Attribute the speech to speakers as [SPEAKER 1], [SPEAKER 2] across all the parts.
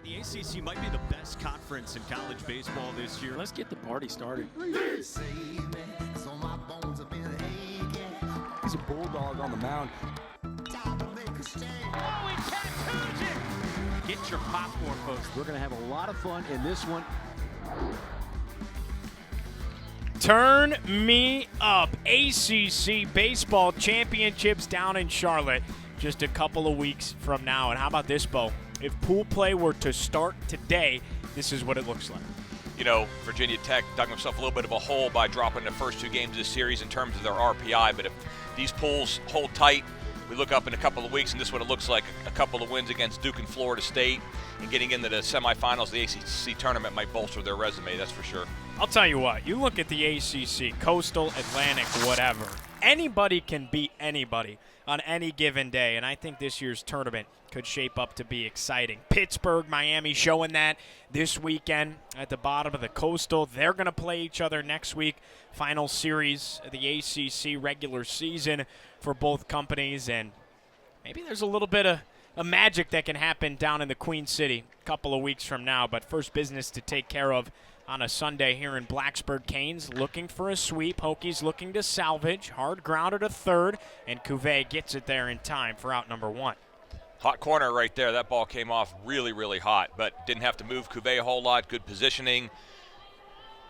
[SPEAKER 1] The ACC might be the best conference in college baseball this year.
[SPEAKER 2] Let's get the party started. He's a bulldog on the mound.
[SPEAKER 3] Oh, he tattoos it! Get your popcorn, folks.
[SPEAKER 2] We're going to have a lot of fun in this one.
[SPEAKER 4] Turn me up. ACC baseball championships down in Charlotte just a couple of weeks from now. And how about this, Bo? If pool play were to start today, this is what it looks like.
[SPEAKER 5] You know, Virginia Tech dug themselves a little bit of a hole by dropping the first two games of the series in terms of their RPI. But if these pools hold tight, we look up in a couple of weeks, and this is what it looks like. A couple of wins against Duke and Florida State, and getting into the semifinals of the ACC tournament might bolster their resume, that's for sure.
[SPEAKER 4] I'll tell you what, you look at the ACC, Coastal, Atlantic, whatever. Anybody can beat anybody on any given day, and I think this year's tournament could shape up to be exciting. Pittsburgh, Miami showing that this weekend at the bottom of the Coastal. They're going to play each other next week. Final series of the ACC regular season for both companies, and maybe there's a little bit of a magic that can happen down in the Queen City a couple of weeks from now. But first business to take care of on a Sunday here in Blacksburg. Canes looking for a sweep. Hokies looking to salvage. Hard ground at a third, and Cuvée gets it there in time for out number one.
[SPEAKER 5] Hot corner right there. That ball came off really, really hot, but didn't have to move Cuvée a whole lot. Good positioning,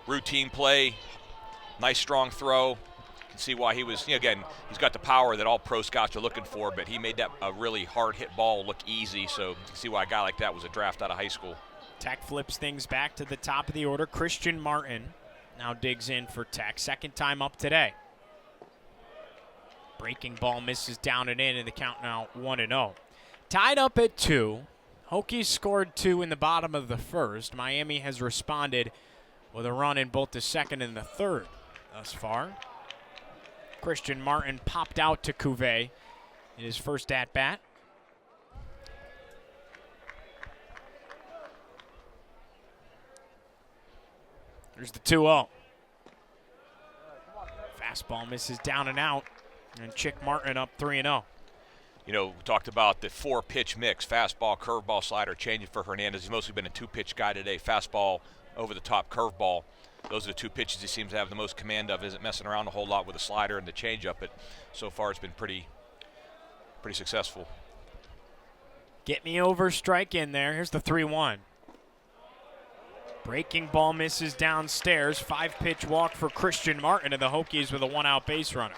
[SPEAKER 5] routine play, nice strong throw. You can see why he was, again, he's got the power that all pro scouts are looking for, but he made that a really hard hit ball look easy, so you can see why a guy like that was a draft out of high school.
[SPEAKER 4] Tech flips things back to the top of the order. Christian Martin now digs in for Tech. Second time up today. Breaking ball misses down and in the count now 1-0. Tied up at 2. Hokies scored 2 in the bottom of the first. Miami has responded with a run in both the second and the third thus far. Christian Martin popped out to Cuvée in his first at-bat. There's the 2-0. Fastball misses down and out, and Chick Martin up 3-0.
[SPEAKER 5] You know, we talked about the 4-pitch mix, fastball, curveball, slider, changing for Hernandez. He's mostly been a 2-pitch guy today, fastball, over-the-top curveball. Those are the 2 pitches he seems to have the most command of. Isn't messing around a whole lot with the slider and the changeup, but so far it's been pretty successful.
[SPEAKER 4] Get me over, strike in there. Here's the 3-1. Breaking ball misses downstairs. 5-pitch walk for Christian Martin, and the Hokies with a 1-out base runner.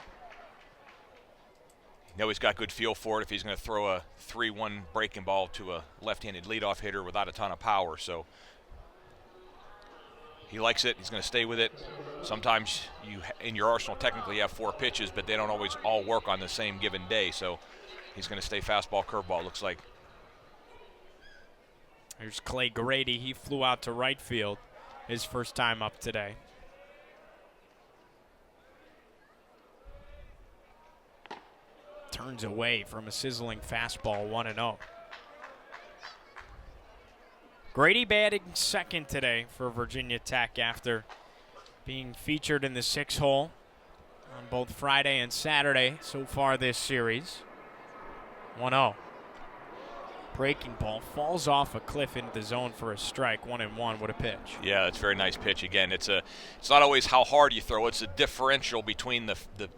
[SPEAKER 5] You know he's got good feel for it if he's going to throw a 3-1 breaking ball to a left-handed leadoff hitter without a ton of power. So he likes it. He's going to stay with it. Sometimes you, in your arsenal, technically have 4 pitches, but they don't always all work on the same given day. So he's going to stay fastball, curveball, looks like.
[SPEAKER 4] Here's Clay Grady. He flew out to right field his first time up today. Turns away from a sizzling fastball, 1-0. Grady batting second today for Virginia Tech after being featured in the 6-hole on both Friday and Saturday so far this series. 1-0. Breaking ball falls off a cliff into the zone for a strike. 1-1. What a pitch.
[SPEAKER 5] Yeah, that's a very nice pitch. Again, it's not always how hard you throw. It's a differential between the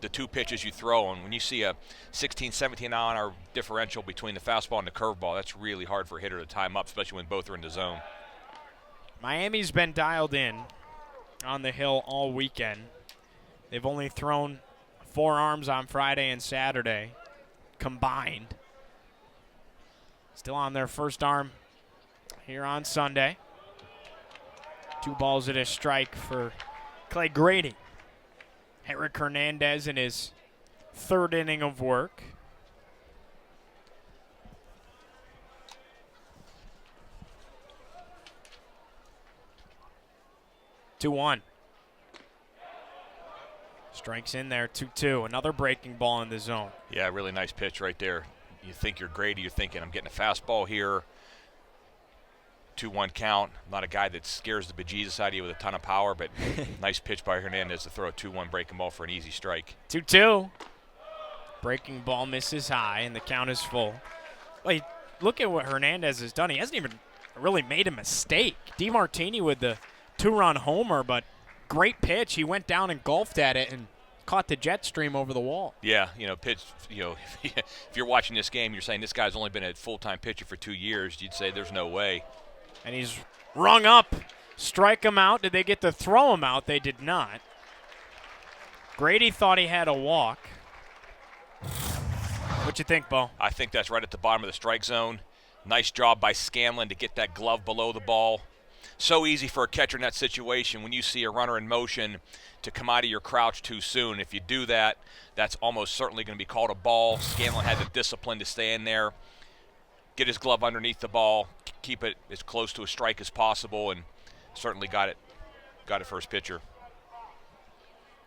[SPEAKER 5] 2 pitches you throw. And when you see a 16, 17-mile-an-hour differential between the fastball and the curveball, that's really hard for a hitter to time up, especially when both are in the zone.
[SPEAKER 4] Miami's been dialed in on the hill all weekend. They've only thrown 4 arms on Friday and Saturday combined. Still on their first arm here on Sunday. 2 balls and a strike for Clay Grady. Eric Hernandez in his 3rd inning of work. Two one. Strikes in there, 2-2. Another breaking ball in the zone.
[SPEAKER 5] Yeah, really nice pitch right there. You think you're Grady, you're thinking, I'm getting a fastball here. 2-1 count. Not a guy that scares the bejesus out of you with a ton of power, but nice pitch by Hernandez to throw a 2-1 breaking ball for an easy strike.
[SPEAKER 4] 2-2. Breaking ball misses high, and the count is full. Well, look at what Hernandez has done. He hasn't even really made a mistake. DeMartini with the 2-run homer, but great pitch. He went down and golfed at it and caught the jet stream over the wall.
[SPEAKER 5] Yeah, pitch, if you're watching this game, you're saying this guy's only been a full-time pitcher for 2 years, you'd say there's no way.
[SPEAKER 4] And he's rung up. Strike him out. Did they get to throw him out? They did not. Grady thought he had a walk. What you think, Bo?
[SPEAKER 5] I think that's right at the bottom of the strike zone. Nice job by Scanlon to get that glove below the ball. So easy for a catcher in that situation when you see a runner in motion to come out of your crouch too soon. If you do that, that's almost certainly going to be called a ball. Scanlon had the discipline to stay in there, get his glove underneath the ball, keep it as close to a strike as possible, and certainly got it first pitcher.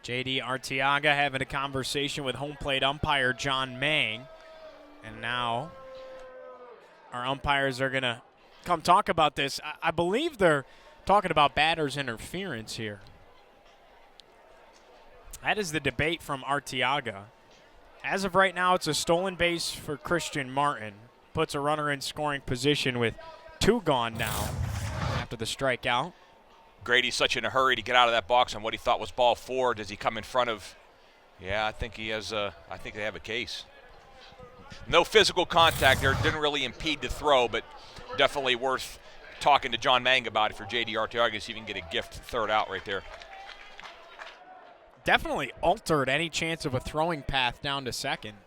[SPEAKER 4] J.D. Arteaga having a conversation with home plate umpire John Mang. And now our umpires are going to come talk about this. I believe they're talking about batter's interference here. That is the debate from Arteaga. As of right now, it's a stolen base for Christian Martin. Puts a runner in scoring position with 2 gone now after the strikeout.
[SPEAKER 5] Grady's such in a hurry to get out of that box on what he thought was ball 4. Does he come in front of? Yeah, I think he has. I think they have a case. No physical contact there. Didn't really impede the throw, but definitely worth talking to John Mang about it for J.D. Arteaga to see if he can get a gift third out right there.
[SPEAKER 4] Definitely altered any chance of a throwing path down to second.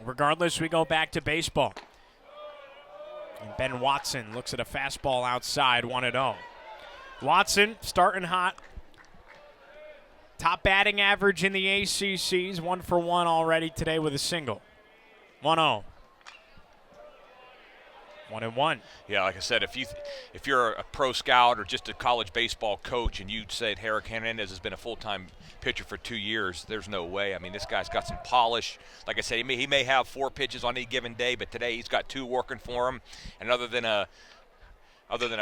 [SPEAKER 4] Regardless, we go back to baseball. And Ben Watson looks at a fastball outside, 1-0. Watson starting hot. Top batting average in the ACCs, 1 for 1 already today with a single. 1-0. 1-1.
[SPEAKER 5] Yeah, like I said, if you're a pro scout or just a college baseball coach and you said Herrick Hernandez has been a full-time pitcher for 2 years, there's no way. I mean, this guy's got some polish. Like I said, he may have 4 pitches on any given day, but today he's got 2 working for him. And other than a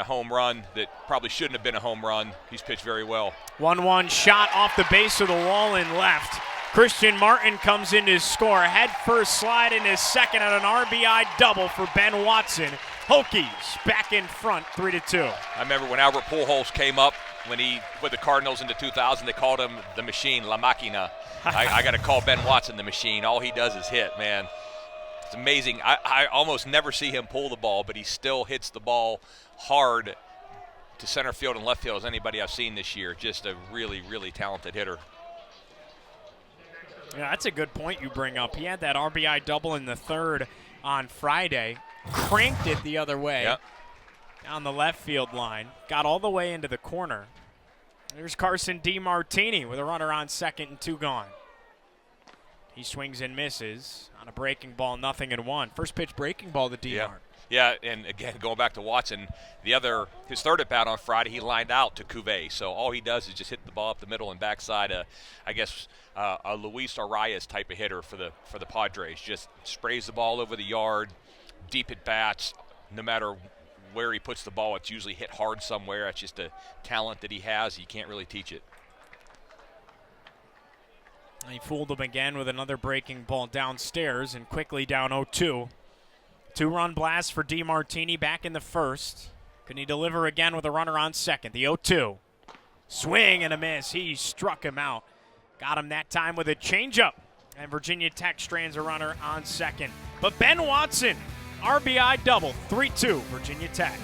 [SPEAKER 5] home run that probably shouldn't have been a home run, he's pitched very well.
[SPEAKER 4] 1-1 shot off the base of the wall and left. Christian Martin comes in to score. Head first slide in his second on an RBI double for Ben Watson. Hokies back in front, 3-2.
[SPEAKER 5] I remember when Albert Pujols came up, when he with the Cardinals into 2000, they called him the machine, La Máquina. I got to call Ben Watson the machine. All he does is hit, man. It's amazing. I almost never see him pull the ball, but he still hits the ball hard to center field and left field as anybody I've seen this year. Just a really, really talented hitter.
[SPEAKER 4] Yeah, that's a good point you bring up. He had that RBI double in the third on Friday. Cranked it the other way.
[SPEAKER 5] Yep.
[SPEAKER 4] Down the left field line. Got all the way into the corner. There's Carson DeMartini with a runner on second and 2 gone. He swings and misses on a breaking ball, 0-1. First pitch breaking ball to DeMart.
[SPEAKER 5] Yeah, and again, going back to Watson, his third at bat on Friday, he lined out to Cuvée. So all he does is just hit the ball up the middle and backside. A Luis Arias type of hitter for the Padres. Just sprays the ball over the yard, deep at bats. No matter where he puts the ball, it's usually hit hard somewhere. That's just a talent that he has. You can't really teach it.
[SPEAKER 4] He fooled him again with another breaking ball downstairs and quickly down 0-2. 2-run blast for DeMartini back in the first. Can he deliver again with a runner on second? The 0-2. Swing and a miss. He struck him out. Got him that time with a changeup. And Virginia Tech strands a runner on second. But Ben Watson, RBI double, 3-2, Virginia Tech.